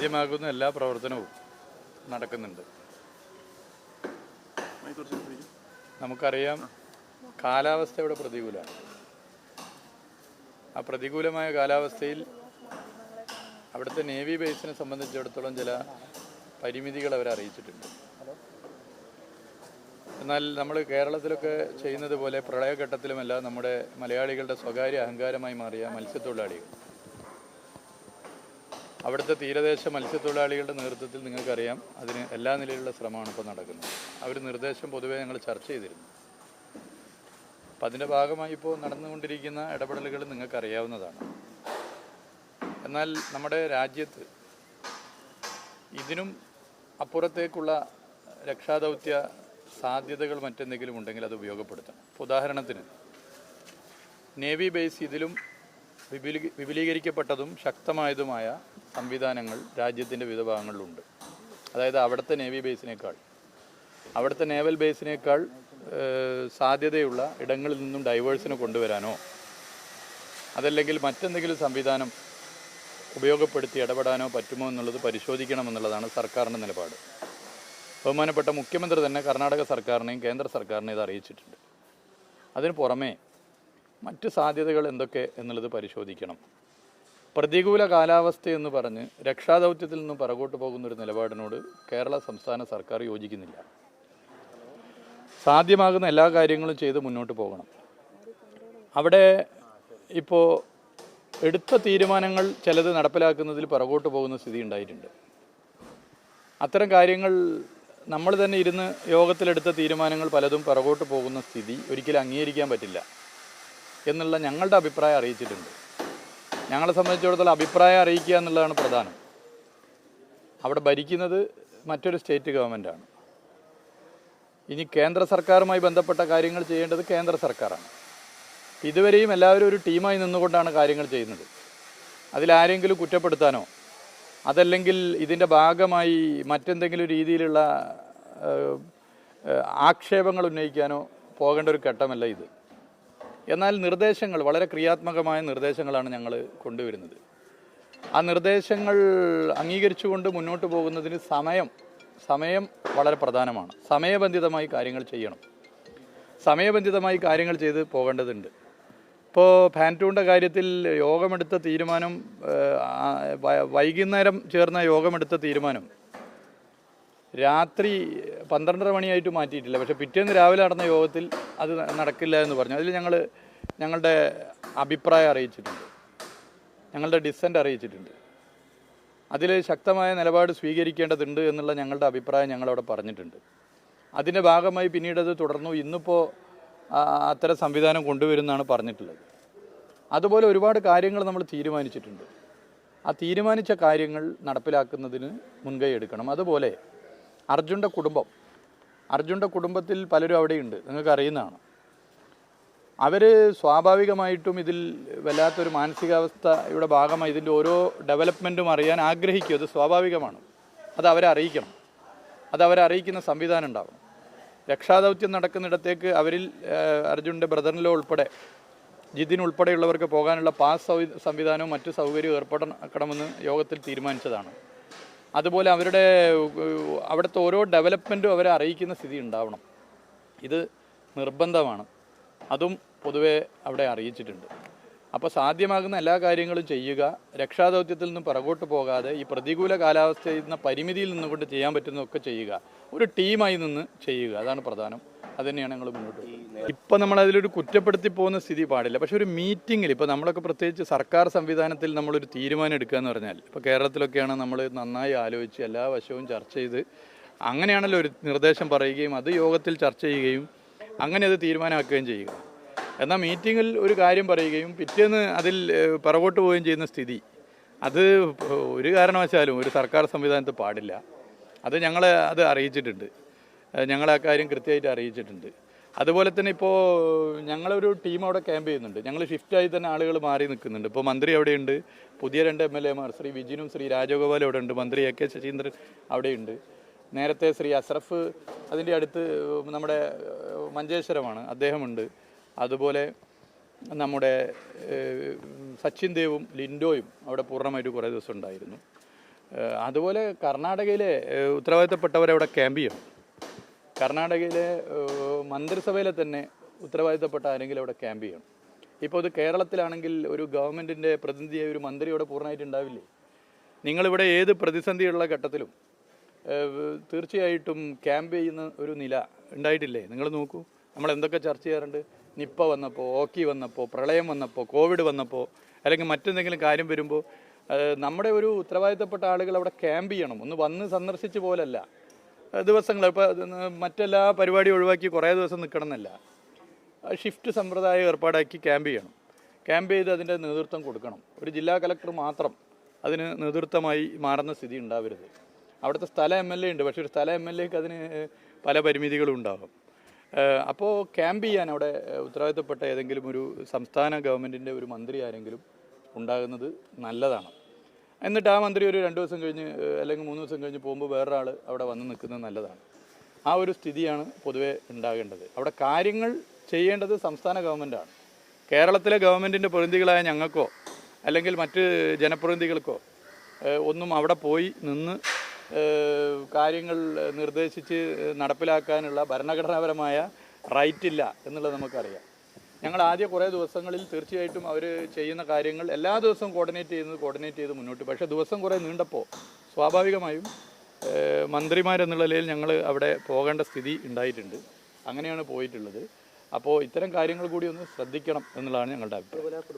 സാധ്യമാകുന്ന എല്ലാ പ്രവർത്തനവും നടക്കുന്നുണ്ട്. നമുക്കറിയാം, കാലാവസ്ഥ ഇവിടെ പ്രതികൂലമാണ്. ആ പ്രതികൂലമായ കാലാവസ്ഥയിൽ അവിടുത്തെ നേവി ബേസിനെ സംബന്ധിച്ചിടത്തോളം ചില പരിമിതികൾ അവരെ അറിയിച്ചിട്ടുണ്ട്. എന്നാൽ നമ്മൾ കേരളത്തിലൊക്കെ ചെയ്യുന്നത് പോലെ പ്രളയഘട്ടത്തിലുമല്ല നമ്മുടെ മലയാളികളുടെ സ്വകാര്യ അഹങ്കാരമായി മാറിയ മത്സ്യത്തൊഴിലാളികൾ, അവിടുത്തെ തീരദേശ മത്സ്യത്തൊഴിലാളികളുടെ നേതൃത്വത്തിൽ നിങ്ങൾക്കറിയാം അതിന് എല്ലാ നിലയിലുള്ള ശ്രമമാണ് ഇപ്പോൾ നടക്കുന്നത്. അവർ നിർദ്ദേശം പൊതുവെ ഞങ്ങൾ ചർച്ച ചെയ്തിരുന്നു. അപ്പം അതിൻ്റെ ഭാഗമായി ഇപ്പോൾ നടന്നുകൊണ്ടിരിക്കുന്ന ഇടപെടലുകൾ നിങ്ങൾക്കറിയാവുന്നതാണ്. എന്നാൽ നമ്മുടെ രാജ്യത്ത് ഇതിനും അപ്പുറത്തേക്കുള്ള രക്ഷാദൗത്യ സാധ്യതകൾ മറ്റെന്തെങ്കിലും ഉണ്ടെങ്കിൽ അത് ഉപയോഗപ്പെടുത്തണം. ഇപ്പോൾ ഉദാഹരണത്തിന് നേവി ബേസ് ഇതിലും വിപുലീകരിക്കപ്പെട്ടതും ശക്തമായതുമായ സംവിധാനങ്ങൾ രാജ്യത്തിൻ്റെ വിവിധ ഭാഗങ്ങളിലുണ്ട്. അതായത് അവിടുത്തെ നേവി ബേസിനേക്കാൾ, അവിടുത്തെ നേവൽ ബേസിനേക്കാൾ സാധ്യതയുള്ള ഇടങ്ങളിൽ നിന്നും ഡൈവേഴ്സിനെ കൊണ്ടുവരാനോ അതല്ലെങ്കിൽ മറ്റെന്തെങ്കിലും സംവിധാനം ഉപയോഗപ്പെടുത്തി ഇടപെടാനോ പറ്റുമോ എന്നുള്ളത് പരിശോധിക്കണമെന്നുള്ളതാണ് സർക്കാരിൻ്റെ നിലപാട്. ബഹുമാനപ്പെട്ട മുഖ്യമന്ത്രി തന്നെ കർണാടക സർക്കാരിനെയും കേന്ദ്ര സർക്കാരിനെയും ഇത് അറിയിച്ചിട്ടുണ്ട്. അതിന് പുറമെ മറ്റ് സാധ്യതകൾ എന്തൊക്കെ എന്നുള്ളത് പരിശോധിക്കണം. പ്രതികൂല കാലാവസ്ഥ എന്ന് പറഞ്ഞ് രക്ഷാദൗത്യത്തിൽ നിന്നും പിറകോട്ട് പോകുന്നൊരു നിലപാടിനോട് കേരള സംസ്ഥാന സർക്കാർ യോജിക്കുന്നില്ല. സാധ്യമാകുന്ന എല്ലാ കാര്യങ്ങളും ചെയ്ത് മുന്നോട്ട് പോകണം. അവിടെ ഇപ്പോൾ എടുത്ത തീരുമാനങ്ങൾ ചിലത് നടപ്പിലാക്കുന്നതിൽ പിറകോട്ട് പോകുന്ന സ്ഥിതി ഉണ്ടായിട്ടുണ്ട്. അത്തരം കാര്യങ്ങൾ നമ്മൾ തന്നെ ഇരുന്ന് യോഗത്തിലെടുത്ത തീരുമാനങ്ങൾ പലതും പിറകോട്ട് പോകുന്ന സ്ഥിതി ഒരിക്കലും അംഗീകരിക്കാൻ പറ്റില്ല എന്നുള്ള ഞങ്ങളുടെ അഭിപ്രായം അറിയിച്ചിട്ടുണ്ട്. ഞങ്ങളെ സംബന്ധിച്ചിടത്തോളം അഭിപ്രായം അറിയിക്കുക എന്നുള്ളതാണ് പ്രധാനം. അവിടെ ഭരിക്കുന്നത് മറ്റൊരു സ്റ്റേറ്റ് ഗവൺമെൻറ്റാണ്. ഇനി കേന്ദ്ര സർക്കാരുമായി ബന്ധപ്പെട്ട കാര്യങ്ങൾ ചെയ്യേണ്ടത് കേന്ദ്ര സർക്കാരാണ്. ഇതുവരെയും എല്ലാവരും ഒരു ടീമായി നിന്നുകൊണ്ടാണ് കാര്യങ്ങൾ ചെയ്യുന്നത്. അതിലാരെങ്കിലും കുറ്റപ്പെടുത്താനോ അതല്ലെങ്കിൽ ഇതിൻ്റെ ഭാഗമായി മറ്റെന്തെങ്കിലും രീതിയിലുള്ള ആക്ഷേപങ്ങൾ ഉന്നയിക്കാനോ പോകേണ്ട ഒരു ഘട്ടമല്ല ഇത്. എന്നാൽ നിർദ്ദേശങ്ങൾ, വളരെ ക്രിയാത്മകമായ നിർദ്ദേശങ്ങളാണ് ഞങ്ങൾ കൊണ്ടുവരുന്നത്. ആ നിർദ്ദേശങ്ങൾ അംഗീകരിച്ചുകൊണ്ട് മുന്നോട്ട് പോകുന്നതിന് സമയം വളരെ പ്രധാനമാണ്. സമയബന്ധിതമായി കാര്യങ്ങൾ ചെയ്യണം. സമയബന്ധിതമായി കാര്യങ്ങൾ ചെയ്ത് പോകേണ്ടതുണ്ട്. ഇപ്പോൾ പാൻറ്റൂണിൻ്റെ കാര്യത്തിൽ യോഗമെടുത്ത തീരുമാനം, വൈകുന്നേരം ചേർന്ന യോഗമെടുത്ത തീരുമാനം രാത്രി 12:30 മണിയായിട്ട് മാറ്റിയിട്ടില്ല. പക്ഷേ പിറ്റേന്ന് രാവിലെ നടന്ന യോഗത്തിൽ അത് നടക്കില്ല എന്ന് പറഞ്ഞു. അതിൽ ഞങ്ങളുടെ അഭിപ്രായം അറിയിച്ചിട്ടുണ്ട്, ഞങ്ങളുടെ ഡിസെൻ്റ് അറിയിച്ചിട്ടുണ്ട്. അതിൽ ശക്തമായ നിലപാട് സ്വീകരിക്കേണ്ടതുണ്ട് എന്നുള്ള ഞങ്ങളുടെ അഭിപ്രായം ഞങ്ങളവിടെ പറഞ്ഞിട്ടുണ്ട്. അതിൻ്റെ ഭാഗമായി പിന്നീട് അത് തുടർന്നു. ഇന്നിപ്പോൾ അത്തരം സംവിധാനം കൊണ്ടുവരുമെന്നാണ് പറഞ്ഞിട്ടുള്ളത്. അതുപോലെ ഒരുപാട് കാര്യങ്ങൾ നമ്മൾ തീരുമാനിച്ചിട്ടുണ്ട്. ആ തീരുമാനിച്ച കാര്യങ്ങൾ നടപ്പിലാക്കുന്നതിന് മുൻകൈ എടുക്കണം. അതുപോലെ അർജുൻ്റെ കുടുംബത്തിൽ പലരും അവിടെയുണ്ട്, നിങ്ങൾക്ക് അറിയുന്നതാണ്. അവർ സ്വാഭാവികമായിട്ടും ഇതിൽ വല്ലാത്തൊരു മാനസികാവസ്ഥയുടെ ഭാഗമായി ഇതിൻ്റെ ഓരോ ഡെവലപ്മെൻറ്റും അറിയാൻ ആഗ്രഹിക്കും. അത് സ്വാഭാവികമാണ്. അത് അവരെ അറിയിക്കണം. അത് അവരെ അറിയിക്കുന്ന സംവിധാനം ഉണ്ടാവണം. രക്ഷാദൗത്യം നടക്കുന്നിടത്തേക്ക് അവരിൽ അർജുൻ്റെ ബ്രദറിലോ ഉൾപ്പെടെ ജിതിൻ ഉൾപ്പെടെയുള്ളവർക്ക് പോകാനുള്ള പാസ് സംവിധാനവും മറ്റു സൗകര്യവും ഏർപ്പെടണമെന്ന് യോഗത്തിൽ തീരുമാനിച്ചതാണ്. അതുപോലെ അവിടുത്തെ ഓരോ ഡെവലപ്മെൻറ്റും അവരെ അറിയിക്കുന്ന സ്ഥിതി ഉണ്ടാവണം. ഇത് നിർബന്ധമാണ്. അതും പൊതുവെ അവിടെ അറിയിച്ചിട്ടുണ്ട്. അപ്പോൾ സാധ്യമാകുന്ന എല്ലാ കാര്യങ്ങളും ചെയ്യുക. രക്ഷാദൗത്യത്തിൽ നിന്നും പിറകോട്ട് പോകാതെ ഈ പ്രതികൂല കാലാവസ്ഥയിൽ നിന്ന് പരിമിതിയിൽ നിന്നുകൊണ്ട് ചെയ്യാൻ പറ്റുന്നതൊക്കെ ചെയ്യുക. ഒരു ടീമായി നിന്ന് ചെയ്യുക. അതാണ് പ്രധാനം. അതുതന്നെയാണ് ഞങ്ങൾ മുന്നോട്ട് പോകുന്നത്. ഇപ്പം നമ്മളതിലൊരു കുറ്റപ്പെടുത്തി പോകുന്ന സ്ഥിതി പാടില്ല. പക്ഷെ ഒരു മീറ്റിങ്ങിൽ, ഇപ്പോൾ നമ്മളൊക്കെ പ്രത്യേകിച്ച് സർക്കാർ സംവിധാനത്തിൽ നമ്മളൊരു തീരുമാനം എടുക്കുക എന്ന് പറഞ്ഞാൽ, ഇപ്പോൾ കേരളത്തിലൊക്കെയാണ് നമ്മൾ നന്നായി ആലോചിച്ച് എല്ലാ വശവും ചർച്ച ചെയ്ത് അങ്ങനെയാണല്ലോ ഒരു നിർദ്ദേശം പറയുകയും അത് യോഗത്തിൽ ചർച്ച ചെയ്യുകയും അങ്ങനെ അത് തീരുമാനമാക്കുകയും ചെയ്യുക. എന്നാൽ മീറ്റിങ്ങിൽ ഒരു കാര്യം പറയുകയും പിറ്റേന്ന് അതിൽ പിറകോട്ട് പോവുകയും ചെയ്യുന്ന സ്ഥിതി, അത് ഒരു കാരണവശാലും ഒരു സർക്കാർ സംവിധാനത്തിൽ പാടില്ല. അത് ഞങ്ങളെ അറിയിച്ചിട്ടുണ്ട്. ഞങ്ങളെ ആ കാര്യം കൃത്യമായിട്ട് അറിയിച്ചിട്ടുണ്ട്. അതുപോലെ തന്നെ ഇപ്പോൾ ഞങ്ങളൊരു ടീം അവിടെ ക്യാമ്പ് ചെയ്യുന്നുണ്ട്. ഞങ്ങൾ ഷിഫ്റ്റായി തന്നെ ആളുകൾ മാറി നിൽക്കുന്നുണ്ട്. ഇപ്പോൾ മന്ത്രി അവിടെയുണ്ട്, പുതിയ 2 MLA മാർ ശ്രീ വിജിനും ശ്രീ രാജഗോപാലും അവിടെ ഉണ്ട്, മന്ത്രി AK ശശീന്ദ്രൻ അവിടെയുണ്ട്. നേരത്തെ ശ്രീ അസ്രഫ് അതിൻ്റെ അടുത്ത് നമ്മുടെ മഞ്ചേശ്വരമാണ്, അദ്ദേഹമുണ്ട്. അതുപോലെ നമ്മുടെ സച്ചിൻ ദേവും ലിൻഡോയും അവിടെ പൂർണ്ണമായിട്ട് കുറേ ദിവസം ഉണ്ടായിരുന്നു. അതുപോലെ കർണാടകയിലെ ഉത്തരവാദിത്തപ്പെട്ടവരെ അവിടെ ക്യാമ്പ് ചെയ്യണം. കർണാടകയിലെ മന്ത്രിസഭയിലെ തന്നെ ഉത്തരവാദിത്തപ്പെട്ട ആരെങ്കിലും അവിടെ ക്യാമ്പ് ചെയ്യണം. ഇപ്പോൾ ഇത് കേരളത്തിലാണെങ്കിൽ ഒരു ഗവൺമെൻറ്റിൻ്റെ പ്രതിനിധിയായ ഒരു മന്ത്രി അവിടെ പൂർണ്ണമായിട്ട് ഉണ്ടാവില്ലേ? നിങ്ങളിവിടെ ഏത് പ്രതിസന്ധിയുള്ള ഘട്ടത്തിലും തീർച്ചയായിട്ടും ക്യാമ്പ് ചെയ്യുന്ന ഒരു നില ഉണ്ടായിട്ടില്ലേ? നിങ്ങൾ നോക്കൂ, നമ്മൾ എന്തൊക്കെ ചർച്ച ചെയ്യാറുണ്ട്. നിപ്പ വന്നപ്പോൾ, ഓക്കി വന്നപ്പോൾ, പ്രളയം വന്നപ്പോൾ, കോവിഡ് വന്നപ്പോൾ, അല്ലെങ്കിൽ മറ്റെന്തെങ്കിലും കാര്യം വരുമ്പോൾ നമ്മുടെ ഒരു ഉത്തരവാദിത്തപ്പെട്ട ആളുകൾ അവിടെ ക്യാമ്പ് ചെയ്യണം. ഒന്ന് വന്ന് സന്ദർശിച്ച് പോലല്ല, ദിവസങ്ങൾ ഇപ്പോൾ മറ്റെല്ലാ പരിപാടി ഒഴിവാക്കി കുറേ ദിവസം നിൽക്കണം എന്നല്ല, ഷിഫ്റ്റ് സമ്പ്രദായം ഏർപ്പാടാക്കി ക്യാമ്പ് ചെയ്യണം. ക്യാമ്പ് ചെയ്ത് അതിൻ്റെ നേതൃത്വം കൊടുക്കണം. ഒരു ജില്ലാ കലക്ടർ മാത്രം അതിന് നേതൃത്വമായി മാറുന്ന സ്ഥിതി ഉണ്ടാവരുത്. അവിടുത്തെ സ്ഥല MLA ഉണ്ട്, പക്ഷേ ഒരു സ്ഥല MLAക്ക് അതിന് പല പരിമിതികളും ഉണ്ടാകും. അപ്പോൾ ക്യാമ്പ് ചെയ്യാൻ അവിടെ ഉത്തരവാദിത്തപ്പെട്ട ഏതെങ്കിലും ഒരു സംസ്ഥാന ഗവൺമെൻറ്റിൻ്റെ ഒരു മന്ത്രി ആരെങ്കിലും ഉണ്ടാകുന്നത് നല്ലതാണ്. എന്നിട്ട് ആ മന്ത്രി ഒരു 2 ദിവസം കഴിഞ്ഞ് അല്ലെങ്കിൽ 3 ദിവസം കഴിഞ്ഞ് പോകുമ്പോൾ വേറൊരാൾ അവിടെ വന്ന് നിൽക്കുന്നത് നല്ലതാണ്. ആ ഒരു സ്ഥിതിയാണ് പൊതുവെ ഉണ്ടാകേണ്ടത്. അവിടെ കാര്യങ്ങൾ ചെയ്യേണ്ടത് സംസ്ഥാന ഗവൺമെൻറ്റാണ്. കേരളത്തിലെ ഗവൺമെൻറ്റിൻ്റെ പ്രതിനിധികളായ ഞങ്ങൾക്കോ അല്ലെങ്കിൽ മറ്റ് ജനപ്രതിനിധികൾക്കോ ഒന്നും അവിടെ പോയി നിന്ന് കാര്യങ്ങൾ നിർദ്ദേശിച്ച് നടപ്പിലാക്കാനുള്ള ഭരണഘടനാപരമായ റൈറ്റ് ഇല്ല എന്നുള്ളത് നമുക്കറിയാം. ഞങ്ങൾ ആദ്യ കുറേ ദിവസങ്ങളിൽ തീർച്ചയായിട്ടും അവർ ചെയ്യുന്ന കാര്യങ്ങൾ എല്ലാ ദിവസവും കോർഡിനേറ്റ് ചെയ്ത് മുന്നോട്ട്. പക്ഷേ ദിവസം കുറേ നീണ്ടപ്പോൾ സ്വാഭാവികമായും മന്ത്രിമാരെന്നുള്ള നിലയിൽ ഞങ്ങൾ അവിടെ പോകേണ്ട സ്ഥിതി ഉണ്ടായിട്ടുണ്ട്. അങ്ങനെയാണ് പോയിട്ടുള്ളത്. അപ്പോൾ ഇത്തരം കാര്യങ്ങൾ കൂടി ഒന്ന് ശ്രദ്ധിക്കണം എന്നുള്ളതാണ് ഞങ്ങളുടെ അഭിപ്രായം.